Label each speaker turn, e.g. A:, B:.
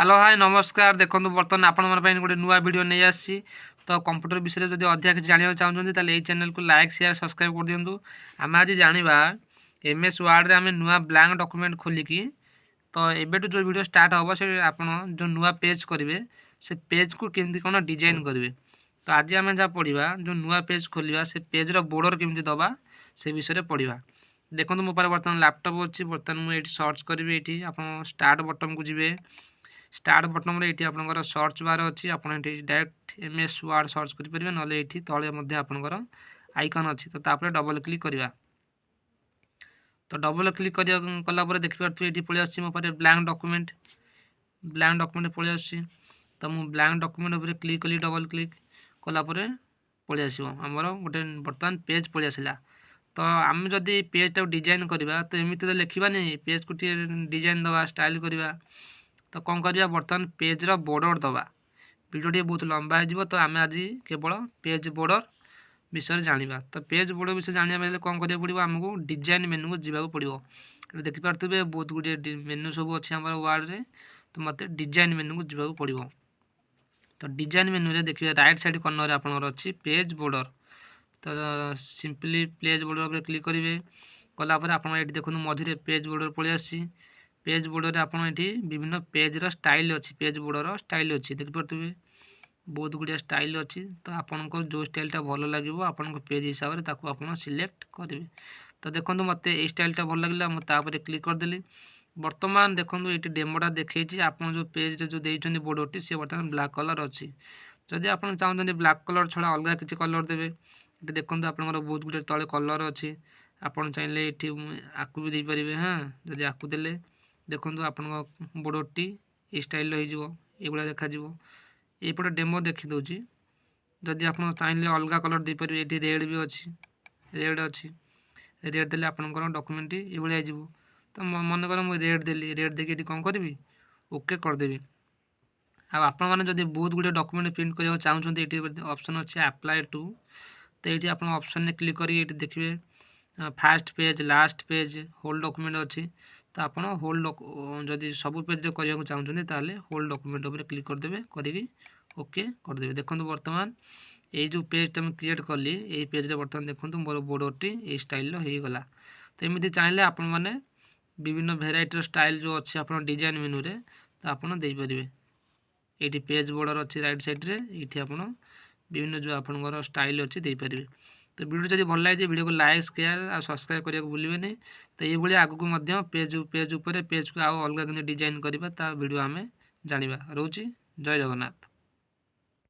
A: Hello hi नमस्कार। देखो बर्तमान आपण गोटे नुआ वीडियो नहीं आसी तो कंप्यूटर विषय जब अधिक किसी जानवा चाहते हैं ये चैनल को लाइक शेयर सब्सक्राइब कर दिंतु। आम आज जाना MS वर्ड रे आम नुआ ब्लैंक डॉक्यूमेंट खोलिकी तो एबेटू जो वीडियो स्टार्ट हम से आप जो नुआ पेज करेंगे से पेज को केमती कौन डिजाइन करेंगे। तो आज आम जहाँ पढ़ा जो नुआ पेज खोलिया से पेज रो बॉर्डर केमती दबा से विषय पढ़ा। देखो मो पास बर्तमान लैपटॉप अच्छी बर्तमान मुझे सर्च करी ये आप स्टार्ट बटन को जी स्टार्ट बटन में ये आपंकर सर्च बार अच्छी आप डायरेक्ट MS वर्ड सर्च करेंगे ना ये तले आपंकर आइकन अच्छी तो डबल क्लिक करवा। तो डबल क्लिक कलापर देखिए ये पलि आसी मो पारे ब्लैंक डॉक्यूमेंट पलि आसी तो मुझे ब्लैंक डॉक्यूमेंट उपर क्लिक कली डबल क्लिक कलापर पलि आसो आमर गोटे बर्तमान पेज पलि आसला। तो आम जदि पेज डिजाइन करवा तो एमती तो लिखानी पेज को डिजाइन दवा स्टाइल करवा तो कौन करवा बर्तमान पेज रो बॉर्डर दवा वीडियो बहुत लंबा हो तो आम आज केवल पेज बॉर्डर विषय जाना। तो पेज बॉर्डर विषय जाना कौन करा पड़ो आमको डिजाइन मेनू को जावाक पड़ो। देखिपे बहुत गुड़े मेनू सब अच्छे आम वार्ड रे तो मत डिजाइन मेनू को जावाक पड़ो। तो डिजाइन मेनू रे देखिए राइट साइड कॉर्नर आपनकर अच्छी पेज बॉर्डर तो सिंपली पेज बॉर्डर पर क्लिक करेंगे कलापर आप देखो मझे पेज बॉर्डर पलि आसी पेज बॉर्डर आप विभिन्न पेज रो स्टाइल अच्छी पेज बॉर्डर स्टाइल अच्छी देखिपे बहुत गुड़िया स्टाइल अच्छी। तो आपन को जो स्टाइलटा भल लगे आपन पेज हिसाब से आप सिलेक्ट करेंगे। तो देखो मत ये स्टाइलटा भल लगे मुझे क्लिक करदेली। बर्तमान देखो ये डेमोटा देखी आप जो पेज जो देते बॉर्डर सी बर्तमान ब्लैक कलर अच्छी। जदि आप चाहते ब्लैक कलर छड़ा अलग किसी कलर देवे ये देखो आप बहुत गुड़े तले कलर अच्छी आपड़ चाहिए ये आपको भी देपारे। हाँ जदि आपको देले देखो आप बॉर्डरटी ये स्टाइल होगा देखा यपटे डेमो देखीदे। जदि आप चाहिए अलग कलर देपारे ये रेड भी अच्छी रेड अच्छी रेड देले आपंकर डॉक्यूमेंट ये तो मन कर मुझे रेड देली रेड देखिए कौन करी ओके करदेवी। आप बहुत गुड़े डॉक्यूमेंट प्रिंट करने चाहते ये ऑप्शन अच्छे अप्लाई टू तो ये आप ऑप्शन में क्लिक करी देखिए first page last page whole document अच्छी। तो आप होल जदि सब पेज करने चाहते ताले होल डॉक्यूमेंट उपर क्लिक करदे करी ओके करदे। देखो बर्तमान ये जो पेजटा मुझे क्रिएट कली ये पेज बर्तमान देखो मोर बॉर्डरटी ये स्टाइल होगा। तो एमती चाहिए आपण मैंने विभिन्न भेराइटर स्टाइल जो अच्छे आप डिजाइन मेनू रे तो आपड़ देपारे। ये पेज बॉर्डर अच्छी राइट साइड रे ये आप विभिन्न जो आपंकर स्टाइल अच्छी देपारे। तो वीडियो जब भल लगे वीडियो को लाइक शेयर और सब्सक्राइब करने को भूलें। तो ये आगू पेज पेज को आउ अलग डिजाइन करवा ता वीडियो आम जाना रोची। जय जगन्नाथ।